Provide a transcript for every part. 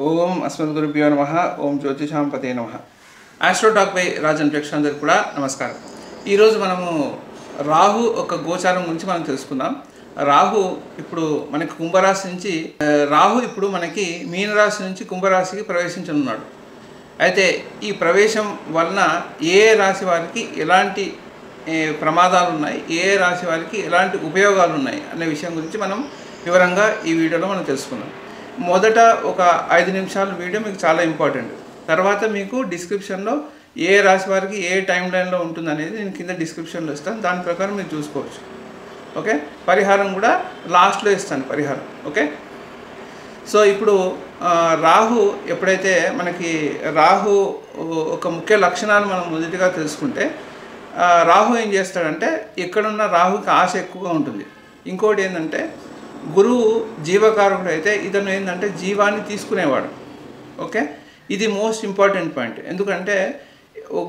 ఓం అస్మద్గురుభ్యో నమః. ఓం జ్యోతిషాంపతే నమః. ఆస్ట్రోటాక్ బై రాజన్ ప్రేక్షకులందరికీ కూడా నమస్కారం. ఈరోజు మనము రాహు ఒక గోచారం గురించి మనం తెలుసుకుందాం. రాహు ఇప్పుడు మనకి కుంభరాశి నుంచి రాహు ఇప్పుడు మనకి మీనరాశి నుంచి కుంభరాశికి ప్రవేశించనున్నాడు. అయితే ఈ ప్రవేశం వలన ఏ రాశి వారికి ఎలాంటి ప్రమాదాలు ఉన్నాయి, ఏ రాశి వారికి ఎలాంటి ఉపయోగాలు ఉన్నాయి అనే విషయం గురించి మనం వివరంగా ఈ వీడియోలో మనం తెలుసుకుందాం. మొదట ఒక 5 నిమిషాల వీడియో మీకు చాలా ఇంపార్టెంట్. తర్వాత మీకు డిస్క్రిప్షన్లో ఏ రాశి వారికి ఏ టైం లైన్లో ఉంటుంది అనేది నేను కింద డిస్క్రిప్షన్లో ఇస్తాను. దాని ప్రకారం మీరు చూసుకోవచ్చు. ఓకే, పరిహారం కూడా లాస్ట్లో ఇస్తాను పరిహారం. ఓకే, సో ఇప్పుడు రాహు ఎప్పుడైతే మనకి రాహు ఒక ముఖ్య లక్షణాలు మనం మొదటిగా తెలుసుకుంటే, రాహు ఏం చేస్తాడంటే ఎక్కడున్న రాహుకి ఆశ ఎక్కువగా ఉంటుంది. ఇంకోటి ఏంటంటే గురువు జీవకారకుడు అయితే ఇతను ఏంటంటే జీవాన్ని తీసుకునేవాడు. ఓకే, ఇది మోస్ట్ ఇంపార్టెంట్ పాయింట్. ఎందుకంటే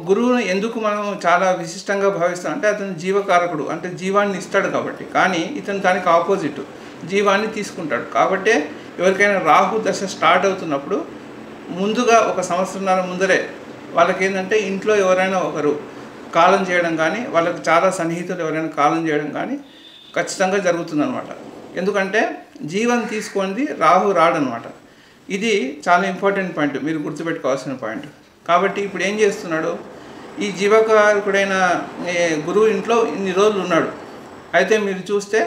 గురువును ఎందుకు మనం చాలా విశిష్టంగా భావిస్తాం అంటే అతను జీవకారకుడు, అంటే జీవాన్ని ఇస్తాడు కాబట్టి. కానీ ఇతను దానికి ఆపోజిట్, జీవాన్ని తీసుకుంటాడు. కాబట్టి ఎవరికైనా రాహు దశ స్టార్ట్ అవుతున్నప్పుడు ముందుగా ఒక సంవత్సరాల ముందరే వాళ్ళకి ఏంటంటే ఇంట్లో ఎవరైనా ఒకరు కాలం చేయడం కానీ, వాళ్ళకి చాలా సన్నిహితులు ఎవరైనా కాలం చేయడం కానీ ఖచ్చితంగా జరుగుతుందన్నమాట. ఎందుకంటే జీవం తీసుకొని రాహు రాడనమాట. ఇది చాలా ఇంపార్టెంట్ పాయింట్, మీరు గుర్తుపెట్టుకోవాల్సిన పాయింట్. కాబట్టి ఇప్పుడు ఏం చేస్తున్నాడు, ఈ జీవకారకుడైన గురువు ఇంట్లో ఇన్ని రోజులు ఉన్నాడు. అయితే మీరు చూస్తే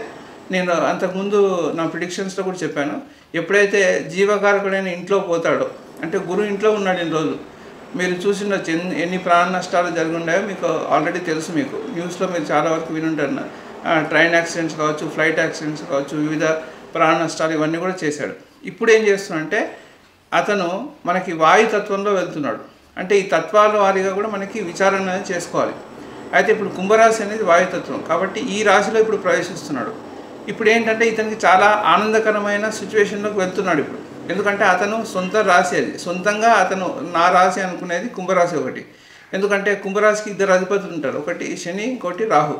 నేను అంతకుముందు నా ప్రిడిక్షన్స్లో కూడా చెప్పాను, ఎప్పుడైతే జీవకారకుడైన ఇంట్లో పోతాడో అంటే గురువు ఇంట్లో ఉన్నాడు ఇన్ని రోజులు, మీరు చూసిన ఎన్ని ప్రాణ నష్టాలు జరిగి ఉన్నాయో మీకు ఆల్రెడీ తెలుసు. మీకు న్యూస్లో మీరు చాలా వరకు వినుంటారు. ట్రైన్ యాక్సిడెంట్స్ కావచ్చు, ఫ్లైట్ యాక్సిడెంట్స్ కావచ్చు, వివిధ ప్రాణ నష్టాలు ఇవన్నీ కూడా చేశాడు. ఇప్పుడు ఏం చేస్తున్నాడంటే అతను మనకి వాయుతత్వంలో వెళ్తున్నాడు. అంటే ఈ తత్వాల వారిగా కూడా మనకి విచారణ అనేది చేసుకోవాలి. అయితే ఇప్పుడు కుంభరాశి అనేది వాయుతత్వం కాబట్టి ఈ రాశిలో ఇప్పుడు ప్రవేశిస్తున్నాడు. ఇప్పుడు ఏంటంటే ఇతనికి చాలా ఆనందకరమైన సిచ్యువేషన్లోకి వెళ్తున్నాడు ఇప్పుడు. ఎందుకంటే అతను సొంత రాశి, అది సొంతంగా అతను నా రాశి అనుకునేది కుంభరాశి ఒకటి. ఎందుకంటే కుంభరాశికి 2 అధిపతులు ఉంటారు, ఒకటి శని, ఇంకోటి రాహు.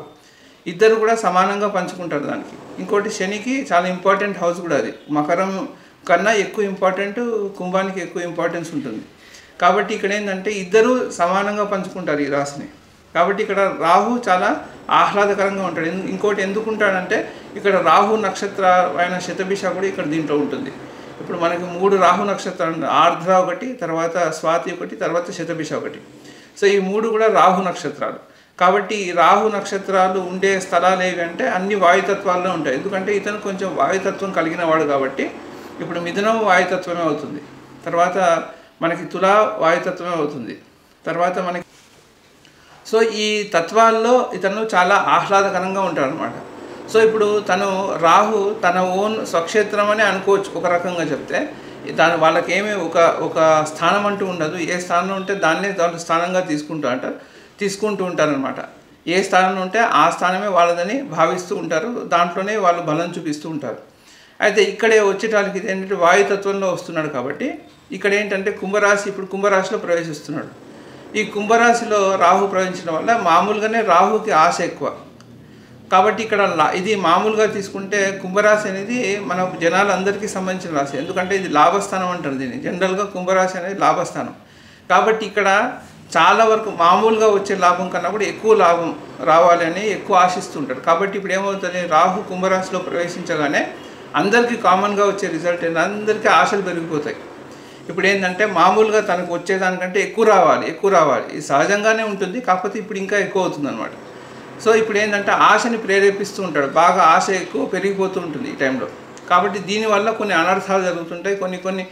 ఇద్దరు కూడా సమానంగా పంచుకుంటారు దానికి. ఇంకోటి శనికి చాలా ఇంపార్టెంట్ హౌస్ కూడా, అది మకరం కన్నా ఎక్కువ ఇంపార్టెంట్, కుంభానికి ఎక్కువ ఇంపార్టెన్స్ ఉంటుంది. కాబట్టి ఇక్కడ ఏంటంటే ఇద్దరు సమానంగా పంచుకుంటారు ఈ రాశిని. కాబట్టి ఇక్కడ రాహు చాలా ఆహ్లాదకరంగా ఉంటాడు. ఇంకోటి ఎందుకు ఉంటాడంటే ఇక్కడ రాహు నక్షత్ర అయిన శతభిష కూడా ఇక్కడ దీంట్లో ఉంటుంది. ఇప్పుడు మనకి 3 రాహు నక్షత్రాలు, ఆర్ద్ర ఒకటి, తర్వాత స్వాతి ఒకటి, తర్వాత శతభిష ఒకటి. సో ఈ 3 కూడా రాహు నక్షత్రాలు. కాబట్టి రాహు నక్షత్రాలు ఉండే స్థలాలు ఏవి అంటే అన్ని వాయుతత్వాల్లో ఉంటాయి. ఎందుకంటే ఇతను కొంచెం వాయుతత్వం కలిగిన వాడు కాబట్టి ఇప్పుడు మిథునం వాయుతత్వమే అవుతుంది, తర్వాత మనకి తులా వాయుతత్వమే అవుతుంది, తర్వాత మనకి సో ఈ తత్వాల్లో ఇతను చాలా ఆహ్లాదకరంగా ఉంటాడు అనమాట. సో ఇప్పుడు తను రాహు తన ఓన్ స్వక్షేత్రం అని అనుకోవచ్చు ఒక రకంగా చెప్తే. దాని వాళ్ళకేమీ ఒక స్థానం అంటూ ఉండదు. ఏ స్థానంలో ఉంటే దాన్నే వాళ్ళు స్థానంగా తీసుకుంటూ ఉంటారనమాట. ఏ స్థానంలో ఉంటే ఆ స్థానమే వాళ్ళదని భావిస్తూ ఉంటారు, దాంట్లోనే వాళ్ళు బలం చూపిస్తూ ఉంటారు. అయితే ఇక్కడే వచ్చేటానికి ఇది ఏంటంటే వాయుతత్వంలో వస్తున్నాడు కాబట్టి ఇక్కడ ఏంటంటే కుంభరాశి, ఇప్పుడు కుంభరాశిలో ప్రవేశిస్తున్నాడు. ఈ కుంభరాశిలో రాహు ప్రవేశించడం వల్ల మామూలుగానే రాహుకి ఆశ ఎక్కువ. కాబట్టి ఇక్కడ ఇది మామూలుగా తీసుకుంటే కుంభరాశి అనేది మన జనాలందరికీ సంబంధించిన రాశి. ఎందుకంటే ఇది లాభస్థానం అంటారు దీన్ని. జనరల్గా కుంభరాశి అనేది లాభస్థానం. కాబట్టి ఇక్కడ చాలా వరకు మామూలుగా వచ్చే లాభం కన్నా కూడా ఎక్కువ లాభం రావాలి అని ఎక్కువ ఆశిస్తుంటారు. కాబట్టి ఇప్పుడు ఏమవుతుంది, రాహు కుంభరాశిలో ప్రవేశించగానే అందరికీ కామన్గా వచ్చే రిజల్ట్ ఏంటి, అందరికీ ఆశలు పెరిగిపోతాయి. ఇప్పుడు ఏంటంటే మామూలుగా తనకు వచ్చేదానికంటే ఎక్కువ రావాలి. ఇది సహజంగానే ఉంటుంది, కాకపోతే ఇప్పుడు ఇంకా ఎక్కువ అవుతుంది అనమాట. సో ఇప్పుడు ఏంటంటే ఆశని ప్రేరేపిస్తూ ఉంటాడు, బాగా ఆశ ఎక్కువ పెరిగిపోతూ ఉంటుంది ఈ టైంలో. కాబట్టి దీనివల్ల కొన్ని అనర్థాలు జరుగుతుంటాయి, కొన్ని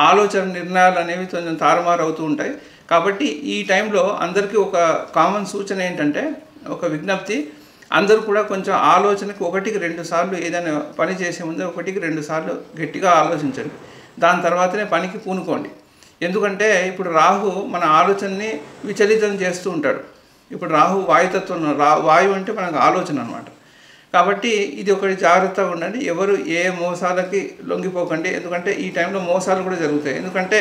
ఆలోచన నిర్ణయాలు అనేవి కొంచెం తారుమారు అవుతూ ఉంటాయి. కాబట్టి ఈ టైంలో అందరికీ ఒక కామన్ సూచన ఏంటంటే, ఒక విజ్ఞప్తి, అందరూ కూడా కొంచెం ఆలోచనకి 1-2 సార్లు ఏదైనా పని చేసే ముందు 1-2 సార్లు గట్టిగా ఆలోచించండి. దాని తర్వాతనే పనికి పూనుకోండి. ఎందుకంటే ఇప్పుడు రాహు మన ఆలోచనని విచలితం చేస్తూ ఉంటాడు. ఇప్పుడు రాహు వాయుతత్వం, వాయువు అంటే మనకు ఆలోచన అనమాట. కాబట్టి ఇది ఒకటి జాగ్రత్తగా ఉండండి. ఎవరు ఏ మోసాలకి లొంగిపోకండి. ఎందుకంటే ఈ టైంలో మోసాలు కూడా జరుగుతాయి. ఎందుకంటే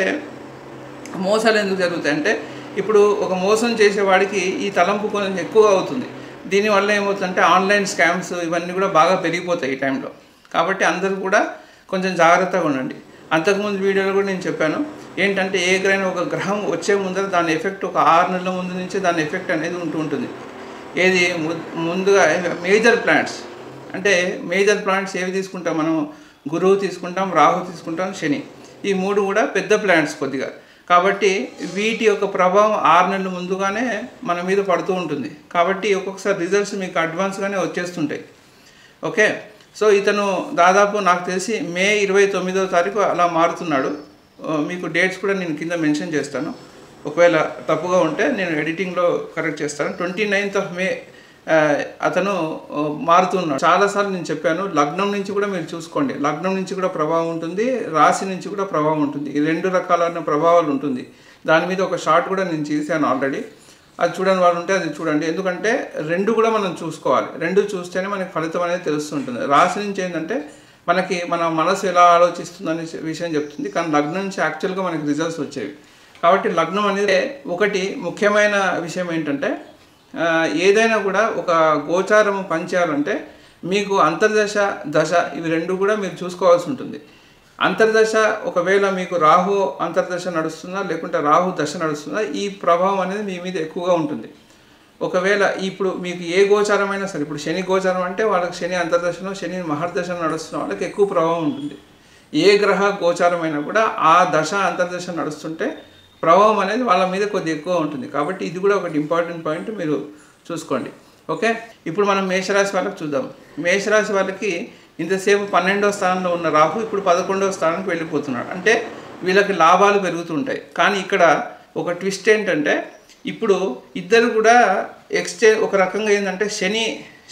మోసాలు ఎందుకు జరుగుతాయి అంటే ఇప్పుడు ఒక మోసం చేసేవాడికి ఈ తలంపు కొంచెం ఎక్కువగా అవుతుంది. దీనివల్ల ఏమవుతుందంటే ఆన్లైన్ స్కామ్స్ ఇవన్నీ కూడా బాగా పెరిగిపోతాయి ఈ టైంలో. కాబట్టి అందరూ కూడా కొంచెం జాగ్రత్తగా ఉండండి. అంతకుముందు వీడియోలో కూడా నేను చెప్పాను ఏంటంటే ఏ గ్రహం ఒక గ్రహం వచ్చే ముందర దాని ఎఫెక్ట్ ఒక 6 నెలల ముందు నుంచి దాని ఎఫెక్ట్ అనేది ఉంటుంది. ఏది ముందుగా మేజర్ ప్లానెట్స్ అంటే మేజర్ ప్లానెట్స్ ఏవి తీసుకుంటాం మనం? గురువు తీసుకుంటాం, రాహు తీసుకుంటాం, శని. ఈ 3 కూడా పెద్ద ప్లానెట్స్ కొద్దిగా. కాబట్టి వీటి యొక్క ప్రభావం 6 నెలల ముందుగానే మన మీద పడుతూ ఉంటుంది. కాబట్టి ఒక్కొక్కసారి రిజల్ట్స్ మీకు అడ్వాన్స్గానే వచ్చేస్తుంటాయి. ఓకే, సో ఇతను దాదాపు నాకు తెలిసి మే 29వ తారీఖు అలా మారుతున్నాడు. మీకు డేట్స్ కూడా నేను కింద మెన్షన్ చేస్తాను. ఒకవేళ తప్పుగా ఉంటే నేను ఎడిటింగ్లో కరెక్ట్ చేస్తాను. 29th of May అతను మారుతున్నాడు. చాలాసార్లు నేను చెప్పాను, లగ్నం నుంచి కూడా మీరు చూసుకోండి. లగ్నం నుంచి కూడా ప్రభావం ఉంటుంది, రాశి నుంచి కూడా ప్రభావం ఉంటుంది. ఈ 2 రకాలైన ప్రభావాలు ఉంటుంది. దాని మీద ఒక షార్ట్ కూడా నేను చేశాను ఆల్రెడీ. అది చూడని వాళ్ళు ఉంటే అది చూడండి. ఎందుకంటే 2 కూడా మనం చూసుకోవాలి. 2 చూస్తేనే మనకి ఫలితం అనేది తెలుస్తుంటుంది. రాశి నుంచి ఏంటంటే మనకి మన మనసు ఎలా ఆలోచిస్తుందనే విషయం చెప్తుంది. కానీ లగ్నం నుంచి యాక్చువల్గా మనకి రిజల్ట్స్ వచ్చేవి. కాబట్టి లగ్నం అనేది ఒకటి ముఖ్యమైన విషయం ఏంటంటే ఏదైనా కూడా ఒక గోచారం పనిచేయాలంటే మీకు అంతర్దశ, దశ ఇవి 2 కూడా మీరు చూసుకోవాల్సి ఉంటుంది. అంతర్దశ ఒకవేళ మీకు రాహు అంతర్దశ నడుస్తుందా లేకుంటే రాహు దశ నడుస్తుందా, ఈ ప్రభావం అనేది మీ మీద ఎక్కువగా ఉంటుంది. ఒకవేళ ఇప్పుడు మీకు ఏ గోచారమైనా సరే, ఇప్పుడు శని గోచారం అంటే వాళ్ళకి శని అంతర్దశలో శని మహర్దశ నడుస్తున్న వాళ్ళకి ఎక్కువ ప్రభావం ఉంటుంది. ఏ గ్రహ గోచారమైనా కూడా ఆ దశ అంతర్దశ నడుస్తుంటే ప్రభావం అనేది వాళ్ళ మీద కొద్దిగా ఎక్కువ ఉంటుంది. కాబట్టి ఇది కూడా ఒకటి ఇంపార్టెంట్ పాయింట్, మీరు చూసుకోండి. ఓకే, ఇప్పుడు మనం మేషరాశి వాళ్ళకి చూద్దాం. మేషరాశి వాళ్ళకి ఇంతసేపు 12వ స్థానంలో ఉన్న రాహు ఇప్పుడు 11వ స్థానానికి వెళ్ళిపోతున్నాడు. అంటే వీళ్ళకి లాభాలు పెరుగుతుంటాయి. కానీ ఇక్కడ ఒక ట్విస్ట్ ఏంటంటే ఇప్పుడు ఇద్దరు కూడా ఎక్స్చేంజ్ ఒక రకంగా ఏంటంటే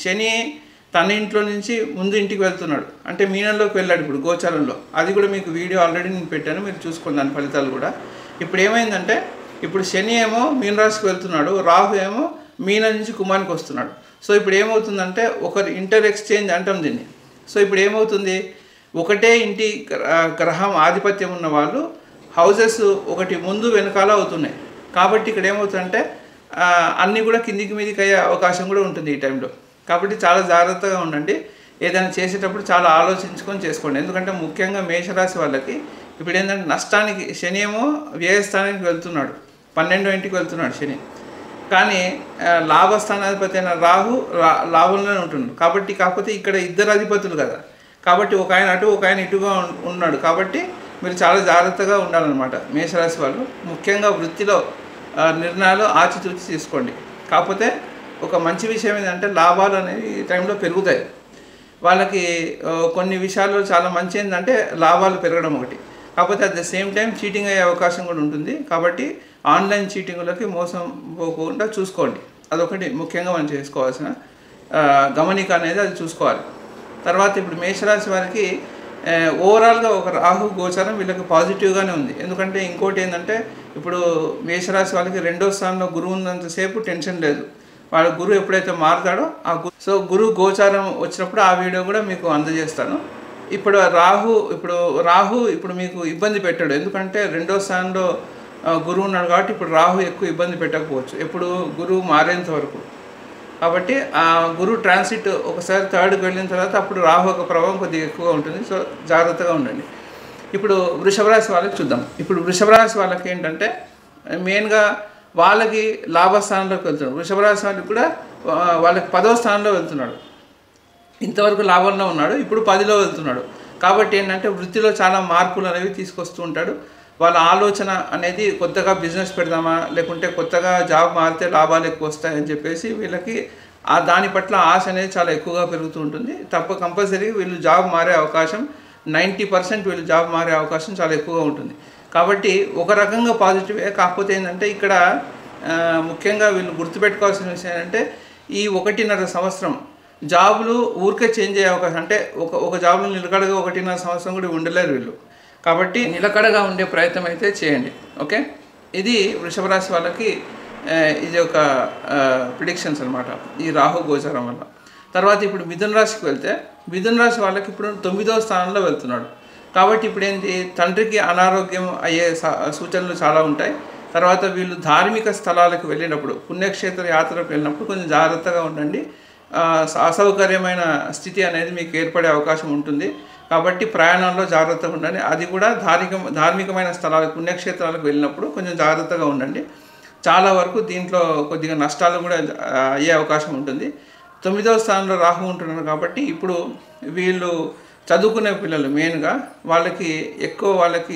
శని తన ఇంట్లో నుంచి ముందు ఇంటికి వెళ్తున్నాడు. అంటే మీనంలోకి వెళ్ళాడు ఇప్పుడు గోచారంలో. అది కూడా మీకు వీడియో ఆల్రెడీ నేను పెట్టాను, మీరు చూసుకోండి దాని ఫలితాలు కూడా. ఇప్పుడు ఏమైందంటే ఇప్పుడు శని ఏమో మీనరాశికి వెళ్తున్నాడు, రాహు ఏమో మీన నుంచి కుంభానికి వస్తున్నాడు. సో ఇప్పుడు ఏమవుతుందంటే ఒకరి ఇంటర్ ఎక్స్చేంజ్ అంటాం దీన్ని. సో ఇప్పుడు ఏమవుతుంది, ఒకటే ఇంటి గ్రహం ఆధిపత్యం ఉన్న వాళ్ళు హౌజెస్ ఒకటి ముందు వెనకాల అవుతున్నాయి. కాబట్టి ఇక్కడ ఏమవుతుందంటే అన్నీ కూడా కిందికి మీదికి అయ్యే అవకాశం కూడా ఉంటుంది ఈ టైంలో. కాబట్టి చాలా జాగ్రత్తగా ఉండండి. ఏదైనా చేసేటప్పుడు చాలా ఆలోచించుకొని చేసుకోండి. ఎందుకంటే ముఖ్యంగా మేషరాశి వాళ్ళకి ఇప్పుడు ఏంటంటే నష్టానికి శని ఏమో వ్యయస్థానానికి వెళ్తున్నాడు, 12వ ఇంటికి వెళ్తున్నాడు శని. కానీ లాభస్థానాధిపతి అయిన రాహు లాభంలోనే ఉంటున్నాడు. కాబట్టి కాకపోతే ఇక్కడ ఇద్దరు అధిపతులు కదా, కాబట్టి ఒక ఆయన అటు ఒక ఆయన ఇటుగా ఉన్నాడు. కాబట్టి మీరు చాలా జాగ్రత్తగా ఉండాలన్నమాట మేషరాశి వాళ్ళు. ముఖ్యంగా వృత్తిలో నిర్ణయాలు ఆచితూచి తీసుకోండి. కాకపోతే ఒక మంచి విషయం ఏంటంటే లాభాలు అనేవి ఈ టైంలో పెరుగుతాయి. వాళ్ళకి కొన్ని విషయాల్లో చాలా మంచి ఏంటంటే లాభాలు పెరగడం ఒకటి. కాకపోతే at the same time cheating అయ్యే అవకాశం కూడా ఉంటుంది. కాబట్టి ఆన్లైన్ చీటింగ్లకి మోసం పోకుండా చూసుకోండి. అదొకటి ముఖ్యంగా మనం చేసుకోవాల్సిన గమనిక అనేది అది చూసుకోవాలి. తర్వాత ఇప్పుడు మేషరాశి వారికి ఓవరాల్గా ఒక రాహు గోచారం వీళ్ళకి పాజిటివ్గానే ఉంది. ఎందుకంటే ఇంకోటి ఏంటంటే ఇప్పుడు మేషరాశి వాళ్ళకి 2వ స్థానంలో గురువు ఉన్నంతసేపు టెన్షన్ లేదు. వాళ్ళ గురువు ఎప్పుడైతే మారుతాడో సో గురువు గోచారం వచ్చినప్పుడు ఆ వీడియో కూడా మీకు అందజేస్తాను. ఇప్పుడు రాహు ఇప్పుడు మీకు ఇబ్బంది పెట్టాడు. ఎందుకంటే 2వ స్థానంలో గురువు ఉన్నాడు కాబట్టి ఇప్పుడు రాహు ఎక్కువ ఇబ్బంది పెట్టకపోవచ్చు ఎప్పుడు గురువు మారేంత వరకు. కాబట్టి ఆ గురువు ట్రాన్సిట్ ఒకసారి 3rdకి వెళ్ళిన తర్వాత అప్పుడు రాహు యొక్క ప్రభావం కొద్దిగా ఎక్కువగా ఉంటుంది. సో జాగ్రత్తగా ఉండండి. ఇప్పుడు వృషభ రాశి వాళ్ళకి చూద్దాం. ఇప్పుడు వృషభ రాశి వాళ్ళకి ఏంటంటే మెయిన్గా వాళ్ళకి లాభస్థానంలోకి వెళ్తున్నాడు. వృషభ రాశి వాళ్ళకి కూడా వాళ్ళకి 10వ స్థానంలో వెళ్తున్నాడు. ఇంతవరకు లాభంలో ఉన్నాడు, ఇప్పుడు 10లో వెళ్తున్నాడు. కాబట్టి ఏంటంటే వృత్తిలో చాలా మార్పులు అనేవి తీసుకొస్తూ ఉంటాడు. వాళ్ళ ఆలోచన అనేది కొత్తగా బిజినెస్ పెడదామా లేకుంటే కొత్తగా జాబ్ మారితే లాభాలు ఎక్కువ వస్తాయని చెప్పేసి వీళ్ళకి దాని పట్ల ఆశ అనేది చాలా ఎక్కువగా పెరుగుతూ ఉంటుంది. కంపల్సరీ వీళ్ళు జాబ్ మారే అవకాశం 90% వీళ్ళు జాబ్ మారే అవకాశం చాలా ఎక్కువగా ఉంటుంది. కాబట్టి ఒక రకంగా పాజిటివే. కాకపోతే ఏంటంటే ఇక్కడ ముఖ్యంగా వీళ్ళు గుర్తుపెట్టుకోవాల్సిన విషయం ఏంటంటే ఈ 1.5 సంవత్సరం జాబులు ఊరికే చేంజ్ అయ్యే అవకాశం, అంటే ఒక జాబ్లో నిలకడగా 1.5 సంవత్సరం కూడా ఉండలేరు వీళ్ళు. కాబట్టి నిలకడగా ఉండే ప్రయత్నం అయితే చేయండి. ఓకే, ఇది వృషభ రాశి వాళ్ళకి ఇది ఒక ప్రిడిక్షన్స్ అనమాట ఈ రాహు గోచారం వల్ల. తర్వాత ఇప్పుడు మిథున రాశికి వెళ్తే మిథున రాశి వాళ్ళకి ఇప్పుడు 9వ స్థానంలో వెళ్తున్నాడు. కాబట్టి ఇప్పుడు ఏంటి, తండ్రికి అనారోగ్యం అయ్యే సూచనలు చాలా ఉంటాయి. తర్వాత వీళ్ళు ధార్మిక స్థలాలకు వెళ్ళినప్పుడు పుణ్యక్షేత్ర యాత్రకు వెళ్ళినప్పుడు కొంచెం జాగ్రత్తగా ఉండండి. అసౌకర్యమైన స్థితి అనేది మీకు ఏర్పడే అవకాశం ఉంటుంది. కాబట్టి ప్రయాణాల్లో జాగ్రత్తగా ఉండండి. అది కూడా ధార్మికమైన స్థలాలకు పుణ్యక్షేత్రాలకు వెళ్ళినప్పుడు కొంచెం జాగ్రత్తగా ఉండండి. చాలా వరకు దీంట్లో కొద్దిగా నష్టాలు కూడా అయ్యే అవకాశం ఉంటుంది. 9వ స్థానంలో రాహు ఉంటున్నారు కాబట్టి ఇప్పుడు వీళ్ళు చదువుకునే పిల్లలు మెయిన్గా వాళ్ళకి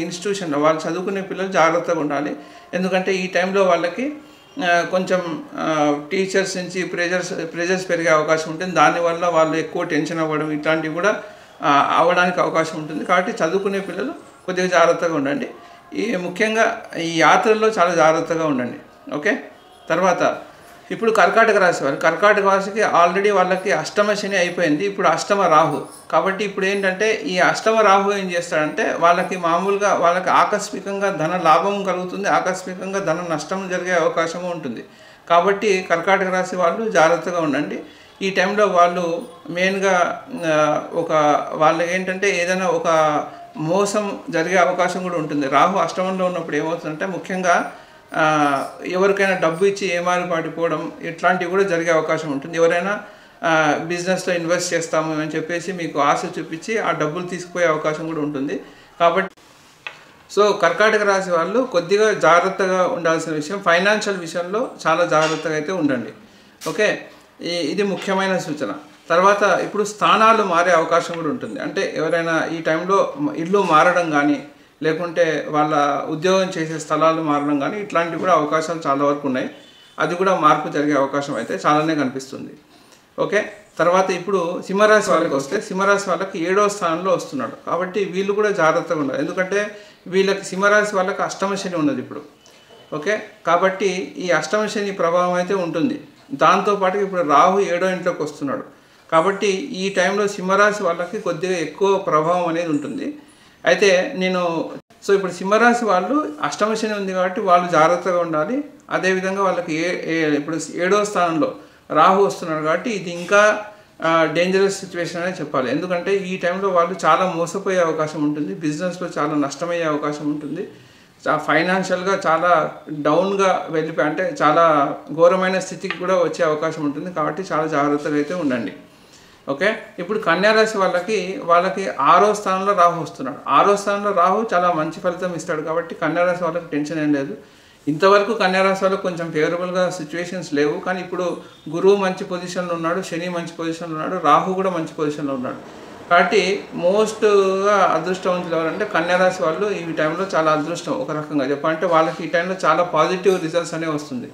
ఇన్స్టిట్యూషన్లో వాళ్ళు చదువుకునే పిల్లలు జాగ్రత్తగా ఉండాలి. ఎందుకంటే ఈ టైంలో వాళ్ళకి కొంచెం టీచర్స్ నుంచి ప్రెజర్స్ పెరిగే అవకాశం ఉంటుంది. దానివల్ల వాళ్ళు ఎక్కువ టెన్షన్ అవ్వడం ఇట్లాంటివి కూడా అవ్వడానికి అవకాశం ఉంటుంది. కాబట్టి చదువుకునే పిల్లలు కొద్దిగా జాగ్రత్తగా ఉండండి. ముఖ్యంగా ఈ యాత్రల్లో చాలా జాగ్రత్తగా ఉండండి. ఓకే. తర్వాత ఇప్పుడు కర్కాటక రాశికి ఆల్రెడీ వాళ్ళకి అష్టమ శని అయిపోయింది. ఇప్పుడు అష్టమ రాహు. కాబట్టి ఇప్పుడు ఏంటంటే ఈ అష్టమ రాహు ఏం చేస్తాడంటే వాళ్ళకి మామూలుగా ఆకస్మికంగా ధన లాభం కలుగుతుంది, ఆకస్మికంగా ధన నష్టం జరిగే అవకాశం ఉంటుంది. కాబట్టి కర్కాటక రాశి వాళ్ళు జాగ్రత్తగా ఉండండి. ఈ టైంలో వాళ్ళు మెయిన్గా వాళ్ళు ఏంటంటే ఏదైనా ఒక మోసం జరిగే అవకాశం కూడా ఉంటుంది. రాహు అష్టమంలో ఉన్నప్పుడు ఏమవుతుందంటే ముఖ్యంగా ఎవరికైనా డబ్బు ఇచ్చి ఏమారి పాటిపోవడం ఇట్లాంటివి కూడా జరిగే అవకాశం ఉంటుంది. ఎవరైనా బిజినెస్లో ఇన్వెస్ట్ చేస్తాము అని చెప్పేసి మీకు ఆశ చూపించి ఆ డబ్బులు తీసుకుపోయే అవకాశం కూడా ఉంటుంది. కాబట్టి సో కర్కాటక రాశి వాళ్ళు కొద్దిగా జాగ్రత్తగా ఉండాల్సిన విషయం, ఫైనాన్షియల్ విషయంలో చాలా జాగ్రత్తగా అయితే ఉండండి. ఓకే. ఇది ముఖ్యమైన సూచన. తర్వాత ఇప్పుడు స్థానాలు మారే అవకాశం కూడా ఉంటుంది. అంటే ఎవరైనా ఈ టైంలో ఇల్లు మారడం కానీ లేకుంటే వాళ్ళ ఉద్యోగం చేసే స్థలాలు మారడం కానీ ఇట్లాంటివి కూడా అవకాశాలు చాలా వరకు ఉన్నాయి. అది కూడా మార్పు జరిగే అవకాశం అయితే చాలానే కనిపిస్తుంది. ఓకే. తర్వాత ఇప్పుడు సింహరాశి వాళ్ళకి వస్తే సింహరాశి వాళ్ళకి 7వ స్థానంలో వస్తున్నాడు. కాబట్టి వీళ్ళు కూడా జాగ్రత్తగా ఉండాలి. ఎందుకంటే వీళ్ళకి సింహరాశి వాళ్ళకి అష్టమ శని ఉన్నది ఇప్పుడు. ఓకే. కాబట్టి ఈ అష్టమ శని ప్రభావం అయితే ఉంటుంది. దాంతోపాటు ఇప్పుడు రాహు 7వ ఇంట్లోకి వస్తున్నాడు. కాబట్టి ఈ టైంలో సింహరాశి వాళ్ళకి కొద్దిగా ఎక్కువ ప్రభావం అనేది ఉంటుంది. అయితే ఇప్పుడు సింహరాశి వాళ్ళు అష్టమ శని ఉంది కాబట్టి వాళ్ళు జాగ్రత్తగా ఉండాలి. అదేవిధంగా వాళ్ళకి ఇప్పుడు 7వ స్థానంలో రాహు వస్తున్నాడు కాబట్టి ఇది ఇంకా డేంజరస్ సిచ్యువేషన్ అనే చెప్పాలి. ఎందుకంటే ఈ టైంలో వాళ్ళు చాలా మోసపోయే అవకాశం ఉంటుంది, బిజినెస్లో చాలా నష్టమయ్యే అవకాశం ఉంటుంది, ఫైనాన్షియల్గా చాలా డౌన్గా వెళ్ళిపోయి అంటే చాలా ఘోరమైన స్థితికి కూడా వచ్చే అవకాశం ఉంటుంది. కాబట్టి చాలా జాగ్రత్తగా అయితే ఉండండి. ఓకే. ఇప్పుడు కన్యారాశి వాళ్ళకి 6వ స్థానంలో రాహు వస్తున్నాడు. 6వ స్థానంలో రాహు చాలా మంచి ఫలితం ఇస్తాడు. కాబట్టి కన్యారాశి వాళ్ళకి టెన్షన్ ఏం లేదు. ఇంతవరకు కన్యారాశి వాళ్ళకి కొంచెం ఫేవరబుల్గా సిచ్యువేషన్స్ లేవు. కానీ ఇప్పుడు గురువు మంచి పొజిషన్లో ఉన్నాడు, శని మంచి పొజిషన్లో ఉన్నాడు, రాహు కూడా మంచి పొజిషన్లో ఉన్నాడు. కాబట్టి మోస్ట్గా అదృష్టవంతులు ఎవరంటే కన్యారాశి వాళ్ళు. ఈ టైంలో చాలా అదృష్టం ఒక రకంగా చెప్పాలంటే వాళ్ళకి ఈ టైంలో చాలా పాజిటివ్ రిజల్ట్స్ అనేవి వస్తుంది.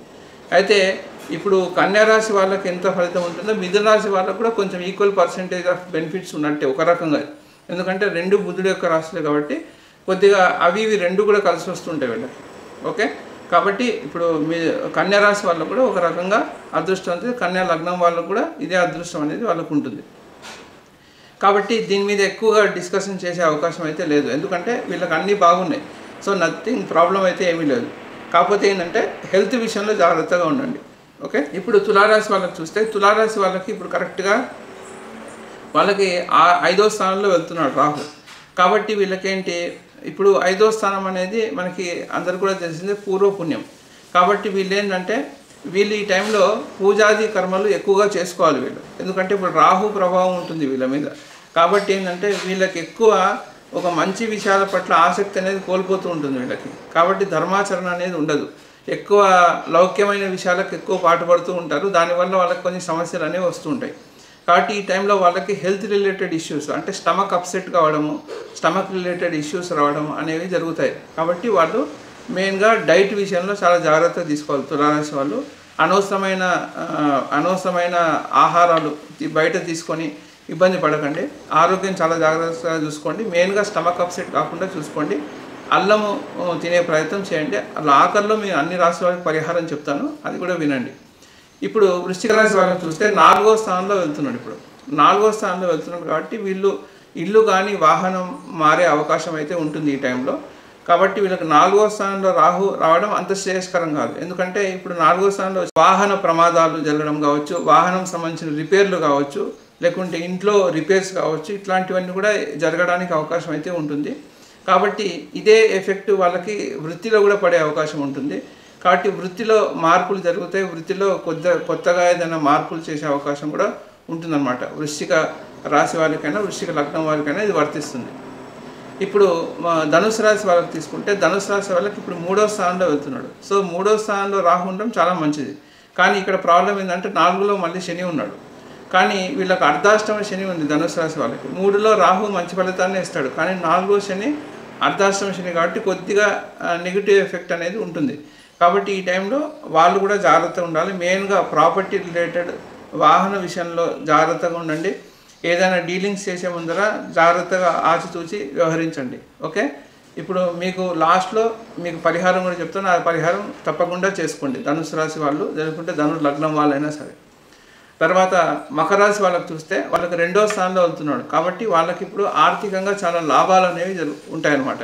అయితే ఇప్పుడు కన్యారాశి వాళ్ళకి ఎంత ఫలితం ఉంటుందో మిథున రాశి వాళ్ళకు కూడా కొంచెం ఈక్వల్ పర్సెంటేజ్ ఆఫ్ బెనిఫిట్స్ ఉన్నట్టే ఒక రకంగా. ఎందుకంటే 2 బుధుడు యొక్క రాశులే కాబట్టి కొద్దిగా అవి రెండు కూడా కలిసి వస్తుంటాయి వీళ్ళకి. ఓకే. కాబట్టి ఇప్పుడు మీ కన్యారాశి వాళ్ళకు కూడా ఒక రకంగా అదృష్టం అంటే కన్యా లగ్నం వాళ్ళకు కూడా ఇదే అదృష్టం అనేది వాళ్ళకు ఉంటుంది. కాబట్టి దీని మీద ఎక్కువగా డిస్కషన్ చేసే అవకాశం అయితే లేదు. ఎందుకంటే వీళ్ళకి అన్నీ బాగున్నాయి. సో నథింగ్ ప్రాబ్లం అయితే ఏమీ లేదు. కాకపోతే ఏంటంటే హెల్త్ విషయంలో జాగ్రత్తగా ఉండండి. ఓకే. ఇప్పుడు తులారాశి వాళ్ళకి చూస్తే తులారాశి వాళ్ళకి ఇప్పుడు కరెక్ట్గా వాళ్ళకి 5వ స్థానంలో వెళ్తున్నాడు రాహు. కాబట్టి వీళ్ళకేంటి ఇప్పుడు 5వ స్థానం అనేది మనకి అందరు కూడా తెలిసిందే పూర్వపుణ్యం. కాబట్టి వీళ్ళు ఏంటంటే వీళ్ళు ఈ టైంలో పూజాది కర్మలు ఎక్కువగా చేసుకోవాలి వీళ్ళు. ఎందుకంటే ఇప్పుడు రాహు ప్రభావం ఉంటుంది వీళ్ళ మీద. కాబట్టి ఏంటంటే వీళ్ళకి ఎక్కువ ఒక మంచి విషయాల పట్ల ఆసక్తి అనేది కోల్పోతూ ఉంటుంది వీళ్ళకి. కాబట్టి ధర్మాచరణ అనేది ఉండదు. ఎక్కువ లౌక్యమైన విషయాలకు ఎక్కువ పాటుపడుతూ ఉంటారు. దానివల్ల వాళ్ళకి కొన్ని సమస్యలు అనేవి వస్తూ ఉంటాయి. కాబట్టి ఈ టైంలో వాళ్ళకి హెల్త్ రిలేటెడ్ ఇష్యూస్ అంటే స్టమక్ అప్సెట్ కావడము, స్టమక్ రిలేటెడ్ ఇష్యూస్ రావడం అనేవి జరుగుతాయి. కాబట్టి వాళ్ళు మెయిన్గా డైట్ విషయంలో చాలా జాగ్రత్తగా తీసుకోవాలి. తులారాశి వాళ్ళు అనవసరమైన ఆహారాలు బయట తీసుకొని ఇబ్బంది పడకండి. ఆరోగ్యం చాలా జాగ్రత్తగా చూసుకోండి. మెయిన్గా స్టమక్ అప్సెట్ కాకుండా చూసుకోండి. అల్లము తినే ప్రయత్నం చేయండి. అలా ఆఖరిలో మీరు అన్ని రాశి వాళ్ళకి పరిహారం చెప్తాను, అది కూడా వినండి. ఇప్పుడు వృశ్చిక రాశి వాళ్ళని చూస్తే 4వ స్థానంలో వెళ్తున్నాడు. ఇప్పుడు 4వ స్థానంలో వెళ్తున్నాడు కాబట్టి వీళ్ళు ఇల్లు కానీ వాహనం మారే అవకాశం అయితే ఉంటుంది ఈ టైంలో. కాబట్టి వీళ్ళకి 4వ స్థానంలో రాహు రావడం అంత శ్రేయస్కరం కాదు. ఎందుకంటే ఇప్పుడు 4వ స్థానంలో వాహన ప్రమాదాలు జరగడం కావచ్చు, వాహనం సంబంధించిన రిపేర్లు కావచ్చు, లేకుంటే ఇంట్లో రిపేర్స్ కావచ్చు, ఇట్లాంటివన్నీ కూడా జరగడానికి అవకాశం అయితే ఉంటుంది. కాబట్టి ఇదే ఎఫెక్ట్ వాళ్ళకి వృత్తిలో కూడా పడే అవకాశం ఉంటుంది. కాబట్టి వృత్తిలో మార్పులు జరుగుతాయి. వృత్తిలో కొత్తగా ఏదైనా మార్పులు చేసే అవకాశం కూడా ఉంటుందన్నమాట. వృశ్చిక రాశి వారికైనా వృశ్చిక లగ్నం వారికైనా ఇది వర్తిస్తుంది. ఇప్పుడు ధనుసు రాశి వాళ్ళకి తీసుకుంటే ధనుసు రాశి వాళ్ళకి ఇప్పుడు 3వ స్థానంలో వెళ్తున్నాడు. సో 3వ స్థానంలో రాహు ఉండడం చాలా మంచిది. కానీ ఇక్కడ ప్రాబ్లం ఏంటంటే 4లో మళ్ళీ శని ఉన్నాడు. కానీ వీళ్ళకి అర్ధాష్టమ శని ఉంది ధనుసు రాశి వాళ్ళకి. 3లో రాహు మంచి ఫలితాన్ని ఇస్తాడు, కానీ 4లో శని అర్ధాష్టమ శని కాబట్టి కొద్దిగా నెగిటివ్ ఎఫెక్ట్ అనేది ఉంటుంది. కాబట్టి ఈ టైంలో వాళ్ళు కూడా జాగ్రత్తగా ఉండాలి. మెయిన్గా ప్రాపర్టీ రిలేటెడ్ వాహన విషయంలో జాగ్రత్తగా ఉండండి. ఏదైనా డీలింగ్స్ చేసే ముందర జాగ్రత్తగా ఆచితూచి వ్యవహరించండి. ఓకే, ఇప్పుడు మీకు లాస్ట్లో మీకు పరిహారం కూడా చెప్తాను. ఆ పరిహారం తప్పకుండా చేసుకోండి ధనుసు రాశి వాళ్ళు, లేకుంటే ధనుసు లగ్నం వాళ్ళైనా సరే. తర్వాత మకర రాశి వాళ్ళకి చూస్తే వాళ్ళకి 2వ స్థానంలో వెళ్తున్నాడు. కాబట్టి వాళ్ళకి ఇప్పుడు ఆర్థికంగా చాలా లాభాలు అనేవి ఉంటాయన్నమాట.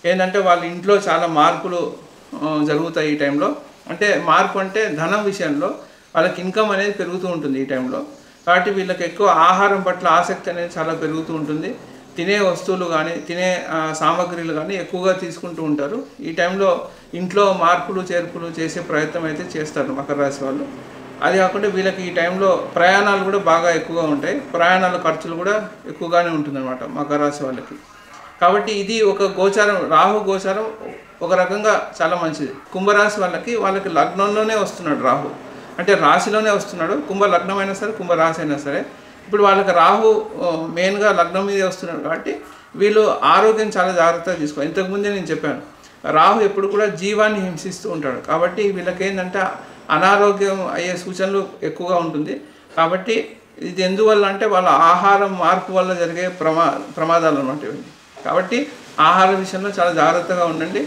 ఏంటంటే వాళ్ళ ఇంట్లో చాలా మార్పులు జరుగుతాయి ఈ టైంలో. అంటే మార్పు అంటే ధనం విషయంలో వాళ్ళకి ఇన్కమ్ అనేది పెరుగుతూ ఉంటుంది ఈ టైంలో. కాబట్టి వీళ్ళకి ఎక్కువ ఆహారం పట్ల ఆసక్తి అనేది చాలా పెరుగుతూ ఉంటుంది. తినే వస్తువులు కానీ తినే సామాగ్రిలు కానీ ఎక్కువగా తీసుకుంటూ ఉంటారు. ఈ టైంలో ఇంట్లో మార్పులు చేర్పులు చేసే ప్రయత్నం అయితే చేస్తారు మకర రాశి వాళ్ళు. అది కాకుండా వీళ్ళకి ఈ టైంలో ప్రయాణాలు కూడా బాగా ఎక్కువగా ఉంటాయి. ప్రయాణాల ఖర్చులు కూడా ఎక్కువగానే ఉంటుందన్నమాట మకర రాశి వాళ్ళకి. కాబట్టి ఇది ఒక గోచారం, రాహు గోచారం ఒక రకంగా చాలా మంచిది. కుంభరాశి వాళ్ళకి లగ్నంలోనే వస్తున్నాడు రాహు, అంటే రాశిలోనే వస్తున్నాడు. కుంభ లగ్నం అయినా సరే కుంభ రాశి అయినా సరే ఇప్పుడు వాళ్ళకి రాహు మెయిన్గా లగ్నం మీదే వస్తున్నాడు. కాబట్టి వీళ్ళు ఆరోగ్యం చాలా జాగ్రత్తగా తీసుకోవాలి. ఇంతకుముందే నేను చెప్పాను, రాహు ఎప్పుడు కూడా జీవాన్ని హింసిస్తూ ఉంటాడు. కాబట్టి వీళ్ళకి ఏంటంటే అనారోగ్యం అయ్యే సూచనలు ఎక్కువగా ఉంటుంది. కాబట్టి ఇది ఎందువల్ల అంటే వాళ్ళ ఆహారం మార్పు వల్ల జరిగే ప్రమాదాలు అన్నమాట ఇవన్నీ. కాబట్టి ఆహార విషయంలో చాలా జాగ్రత్తగా ఉండండి.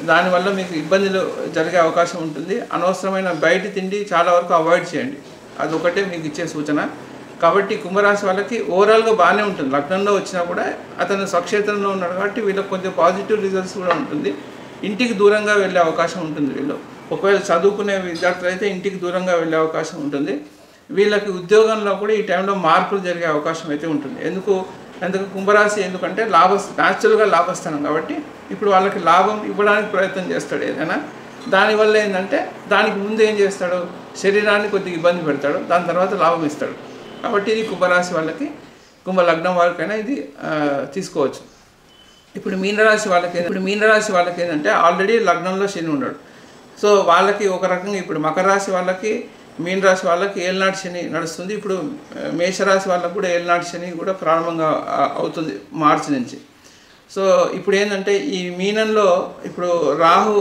దానివల్ల మీకు ఇబ్బందులు జరిగే అవకాశం ఉంటుంది. అనవసరమైన బయట తిండి చాలా వరకు అవాయిడ్ చేయండి. అదొకటే మీకు ఇచ్చే సూచన. కాబట్టి కుంభరాశి వాళ్ళకి ఓవరాల్గా బాగానే ఉంటుంది. లగ్నంలో వచ్చినా కూడా అతను స్వక్షేత్రంలో ఉన్నాడు కాబట్టి వీళ్ళకి కొంచెం పాజిటివ్ రిజల్ట్స్ కూడా ఉంటుంది. ఇంటికి దూరంగా వెళ్ళే అవకాశం ఉంటుంది. వీళ్ళు ఒకవేళ చదువుకునే విద్యార్థులు అయితే ఇంటికి దూరంగా వెళ్ళే అవకాశం ఉంటుంది. వీళ్ళకి ఉద్యోగంలో కూడా ఈ టైంలో మార్పులు జరిగే అవకాశం అయితే ఉంటుంది. ఎందుకు కుంభరాశి ఎందుకంటే న్యాచురల్గా లాభస్థానం కాబట్టి ఇప్పుడు వాళ్ళకి లాభం ఇవ్వడానికి ప్రయత్నం చేస్తాడు ఏదైనా. దానివల్ల ఏంటంటే దానికి ముందు ఏం చేస్తాడు, శరీరాన్ని కొద్దిగా ఇబ్బంది పెడతాడు, దాని తర్వాత లాభం ఇస్తాడు. కాబట్టి ఇది కుంభరాశి వాళ్ళకి, కుంభ లగ్నం వాళ్ళకైనా ఇది తీసుకోవచ్చు. ఇప్పుడు మీనరాశి వాళ్ళకి ఏంటంటే ఆల్రెడీ లగ్నంలో శని ఉన్నాడు. సో వాళ్ళకి ఒక రకంగా ఇప్పుడు మకర రాశి వాళ్ళకి, మీన రాశి వాళ్ళకి ఏళ్ళనాటి శని నడుస్తుంది. ఇప్పుడు మేషరాశి వాళ్ళకి కూడా ఏళ్ళనాటి శని కూడా ప్రారంభంగా అవుతుంది మార్చి నుంచి. సో ఇప్పుడు ఏంటంటే ఈ మీనంలో ఇప్పుడు రాహు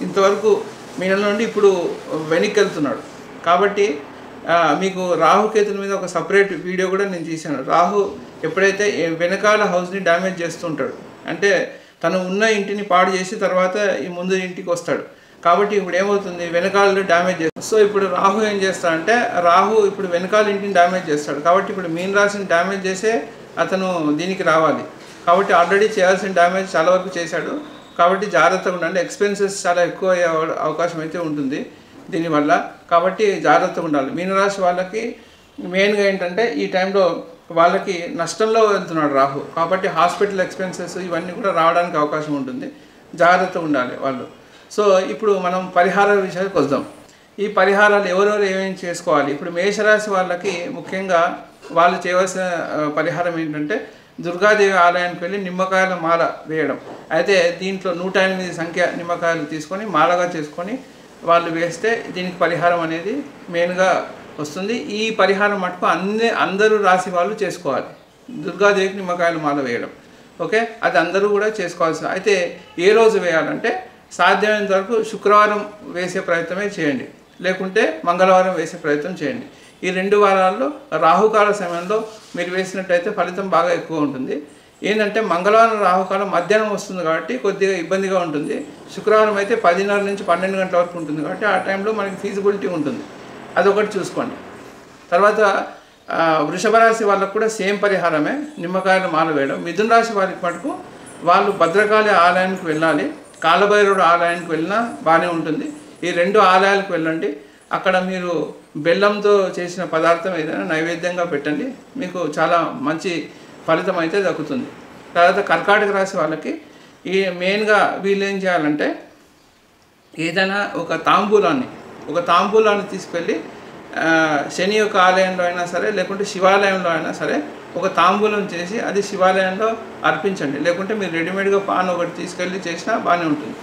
ఇంతవరకు మీనంలో నుండి ఇప్పుడు వెనక్కి వెళ్తున్నాడు. కాబట్టి మీకు రాహుకేతుల మీద ఒక సపరేట్ వీడియో కూడా నేను తీశాను. రాహు ఎప్పుడైతే వెనకాల హౌస్ని డ్యామేజ్ చేస్తుంటాడు, అంటే తను ఉన్న ఇంటిని పాడు చేసి తర్వాత ఈ ముందు ఇంటికి వస్తాడు. కాబట్టి ఇప్పుడు ఏమవుతుంది, వెనకాల డ్యామేజ్ చేస్తాడు. సో ఇప్పుడు రాహు ఏం చేస్తాడంటే రాహు ఇప్పుడు వెనకాల ఇంటిని డ్యామేజ్ చేస్తాడు. కాబట్టి ఇప్పుడు మీన రాశిని డ్యామేజ్ చేసే అతను దీనికి రావాలి. కాబట్టి ఆల్రెడీ చేయాల్సిన డ్యామేజ్ చాలా వరకు చేశాడు. కాబట్టి జాగ్రత్తగా ఉండండి. ఎక్స్పెన్సెస్ చాలా ఎక్కువ అయ్యే అవకాశం అయితే ఉంటుంది దీనివల్ల. కాబట్టి జాగ్రత్తగా ఉండాలి. మీనరాశి వాళ్ళకి మెయిన్గా ఏంటంటే ఈ టైంలో వాళ్ళకి నష్టంలో వెళ్తున్నాడు రాహు. కాబట్టి హాస్పిటల్ ఎక్స్పెన్సెస్ ఇవన్నీ కూడా రావడానికి అవకాశం ఉంటుంది. జాగ్రత్తగా ఉండాలి వాళ్ళు. సో ఇప్పుడు మనం పరిహారాల విషయానికి వద్దాం. ఈ పరిహారాలు ఎవరెవరు ఏమేమి చేసుకోవాలి. ఇప్పుడు మేషరాశి వాళ్ళకి ముఖ్యంగా వాళ్ళు చేయవలసిన పరిహారం ఏంటంటే దుర్గాదేవి ఆలయానికి వెళ్ళి నిమ్మకాయల మాల వేయడం. అయితే దీంట్లో 108 సంఖ్య నిమ్మకాయలు తీసుకొని మాలగా చేసుకొని వాళ్ళు వేస్తే దీనికి పరిహారం అనేది మెయిన్గా వస్తుంది. ఈ పరిహారం మటుకు అందరూ రాశి వాళ్ళు చేసుకోవాలి. దుర్గాదేవికి నిమ్మకాయల మాల వేయడం, ఓకే, అది అందరూ కూడా చేసుకోవాల్సింది. అయితే ఏ రోజు వేయాలంటే సాధ్యమైనంత వరకు శుక్రవారం వేసే ప్రయత్నమే చేయండి, లేకుంటే మంగళవారం వేసే ప్రయత్నం చేయండి. ఈ 2 వారాల్లో రాహుకాల సమయంలో మీరు వేసినట్టయితే ఫలితం బాగా ఎక్కువ ఉంటుంది. ఏంటంటే మంగళవారం రాహుకాలం మధ్యాహ్నం వస్తుంది కాబట్టి కొద్దిగా ఇబ్బందిగా ఉంటుంది. శుక్రవారం అయితే 10:30 నుంచి 12 గంటల వరకు ఉంటుంది కాబట్టి ఆ టైంలో మనకి ఫీజిబిలిటీ ఉంటుంది. అదొకటి చూసుకోండి. తర్వాత వృషభ రాశి వాళ్ళకు కూడా సేమ్ పరిహారమే, నిమ్మకాయల మాల వేయడం. మిథున రాశి వారికి మటుకు వాళ్ళు భద్రకాళి ఆలయానికి వెళ్ళాలి, కాలభైరవుడు ఆలయానికి వెళ్ళినా బాగానే ఉంటుంది. ఈ 2 ఆలయాలకు వెళ్ళండి. అక్కడ మీరు బెల్లంతో చేసిన పదార్థం ఏదైనా నైవేద్యంగా పెట్టండి, మీకు చాలా మంచి ఫలితం అయితే దక్కుతుంది. తర్వాత కర్కాటక రాశి వాళ్ళకి ఈ మెయిన్గా వీళ్ళు ఏం చేయాలంటే ఏదైనా ఒక తాంబూలాన్ని తీసుకెళ్ళి శని యొక్క ఆలయంలో అయినా సరే లేకుంటే శివాలయంలో అయినా సరే ఒక తాంబూలం చేసి అది శివాలయంలో అర్పించండి. లేకుంటే మీరు రెడీమేడ్గా పాన్ ఒకటి తీసుకెళ్ళి చేసినా బాగానే ఉంటుంది.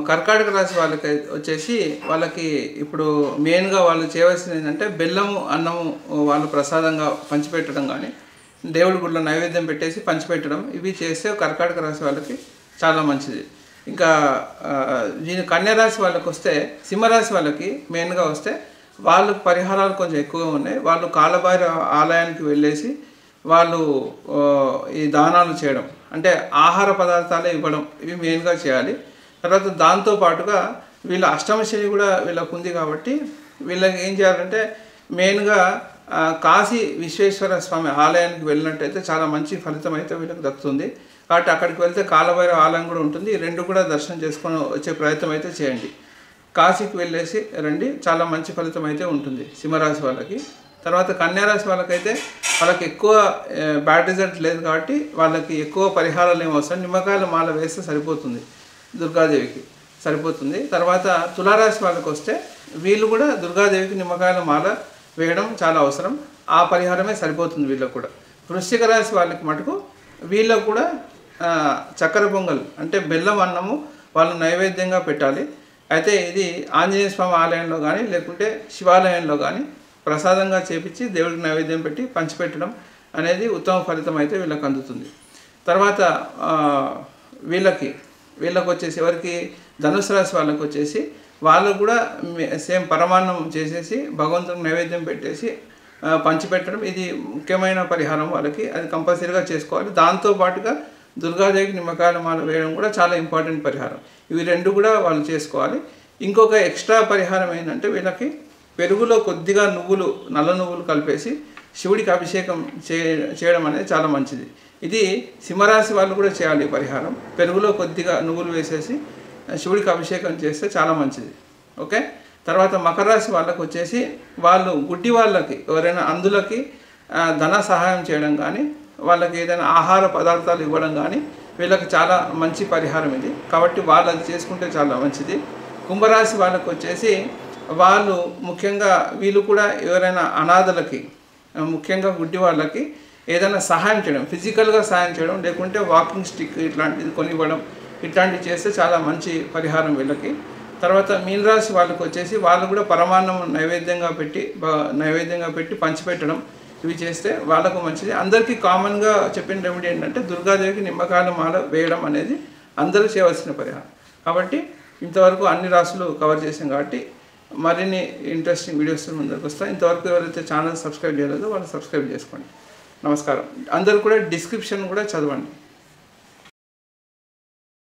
కర్కాటక రాశి వాళ్ళకి వచ్చేసి వాళ్ళకి ఇప్పుడు మెయిన్గా వాళ్ళు చేయవలసింది ఏంటంటే బెల్లము అన్నము వాళ్ళు ప్రసాదంగా పంచిపెట్టడం కానీ దేవుడి గుడిలో నైవేద్యం పెట్టేసి పంచిపెట్టడం ఇవి చేస్తే కర్కాటక రాశి వాళ్ళకి చాలా మంచిది. ఇంకా దీని కన్యారాశి వాళ్ళకి వస్తే సింహరాశి వాళ్ళకి మెయిన్గా వస్తే వాళ్ళకు పరిహారాలు కొంచెం ఎక్కువగా ఉన్నాయి. వాళ్ళు కాలభైరవ ఆలయానికి వెళ్ళేసి వాళ్ళు ఈ దానాలు చేయడం అంటే ఆహార పదార్థాలే ఇవ్వడం ఇవి మెయిన్గా చేయాలి. తర్వాత దాంతోపాటుగా వీళ్ళ అష్టమ శని కూడా వీళ్ళకు ఉంది కాబట్టి వీళ్ళకి ఏం చేయాలంటే మెయిన్గా కాశీ విశ్వేశ్వర స్వామి ఆలయానికి వెళ్ళినట్టయితే చాలా మంచి ఫలితం అయితే వీళ్ళకి దక్కుతుంది. కాబట్టి అక్కడికి వెళ్తే కాలభైరవ ఆలయం కూడా ఉంటుంది. ఈ రెండు కూడా దర్శనం చేసుకొని వచ్చే ప్రయత్నం అయితే చేయండి. కాశీకి వెళ్ళేసి రండి, చాలా మంచి ఫలితం అయితే ఉంటుంది సింహరాశి వాళ్ళకి. తర్వాత కన్యారాశి వాళ్ళకైతే వాళ్ళకి ఎక్కువ బ్యాడ్ రిజల్ట్ లేదు కాబట్టి వాళ్ళకి ఎక్కువ పరిహారాలు ఏమి అవసరం, నిమ్మకాయల మాల వేస్తే సరిపోతుంది, దుర్గాదేవికి సరిపోతుంది. తర్వాత తులారాశి వాళ్ళకి వస్తే వీళ్ళు కూడా దుర్గాదేవికి నిమ్మకాయల మాల వేయడం చాలా అవసరం, ఆ పరిహారమే సరిపోతుంది వీళ్ళకు కూడా. వృశ్చిక రాశి వాళ్ళకి మటుకు వీళ్ళకు కూడా చక్కెర పొంగల్ అంటే బెల్లం అన్నము వాళ్ళు నైవేద్యంగా పెట్టాలి. అయితే ఇది ఆంజనేయ స్వామి ఆలయంలో కానీ లేకుంటే శివాలయంలో కానీ ప్రసాదంగా చేపించి దేవుడికి నైవేద్యం పెట్టి పంచిపెట్టడం అనేది ఉత్తమ ఫలితం అయితే వీళ్ళకి అందుతుంది. తర్వాత వీళ్ళకి వచ్చేసి ఎవరికి ధనుసు రాశి వాళ్ళకి వచ్చేసి వాళ్ళకు కూడా సేమ్ పరమాన్నం చేసేసి భగవంతుడికి నైవేద్యం పెట్టేసి పంచిపెట్టడం ఇది ముఖ్యమైన పరిహారం వాళ్ళకి, అది కంపల్సరీగా చేసుకోవాలి. దాంతోపాటుగా దుర్గాదేవికి నిమ్మకాయల మాల వేయడం కూడా చాలా ఇంపార్టెంట్ పరిహారం. ఇవి రెండు కూడా వాళ్ళు చేసుకోవాలి. ఇంకొక ఎక్స్ట్రా పరిహారం ఏంటంటే వీళ్ళకి పెరుగులో కొద్దిగా నువ్వులు, నల్ల నువ్వులు కలిపేసి శివుడికి అభిషేకం చేయడం అనేది చాలా మంచిది. ఇది సింహరాశి వాళ్ళు కూడా చేయాలి ఈ పరిహారం. పెరుగులో కొద్దిగా నువ్వులు వేసేసి శివుడికి అభిషేకం చేస్తే చాలా మంచిది. ఓకే. తర్వాత మకర రాశి వాళ్ళకి వచ్చేసి వాళ్ళు గుడ్డి వాళ్ళకి ఎవరైనా అందులకి ధన సహాయం చేయడం కానీ వాళ్ళకి ఏదైనా ఆహార పదార్థాలు ఇవ్వడం కానీ వీళ్ళకి చాలా మంచి పరిహారం ఇది, కాబట్టి వాళ్ళు అది చేసుకుంటే చాలా మంచిది. కుంభరాశి వాళ్ళకి వచ్చేసి వాళ్ళు ముఖ్యంగా వీళ్ళు కూడా ఎవరైనా అనాథలకి ముఖ్యంగా గుడ్డి వాళ్ళకి ఏదైనా సహాయం చేయడం, ఫిజికల్గా సహాయం చేయడం లేకుంటే వాకింగ్ స్టిక్ ఇట్లాంటిది కొనివ్వడం ఇట్లాంటివి చేస్తే చాలా మంచి పరిహారం వీళ్ళకి. తర్వాత మీనరాశి వాళ్ళకి వచ్చేసి వాళ్ళు కూడా పరమాన్నం నైవేద్యంగా పెట్టి పంచిపెట్టడం ఇవి చేస్తే వాళ్ళకు మంచిది. అందరికీ కామన్గా చెప్పిన రెమెడీ ఏంటంటే దుర్గాదేవికి నిమ్మకాయల మాల వేయడం అనేది అందరూ చేయవలసిన పరిహారం. కాబట్టి ఇంతవరకు అన్ని రాశులు కవర్ చేసాం కాబట్టి మరిన్ని ఇంట్రెస్టింగ్ వీడియోస్ ముందుకు వస్తాయి. ఇంతవరకు ఎవరైతే ఛానల్ సబ్స్క్రైబ్ చేయలేదో వాళ్ళు సబ్స్క్రైబ్ చేసుకోండి. నమస్కారం. అందరూ కూడా డిస్క్రిప్షన్ కూడా చదవండి.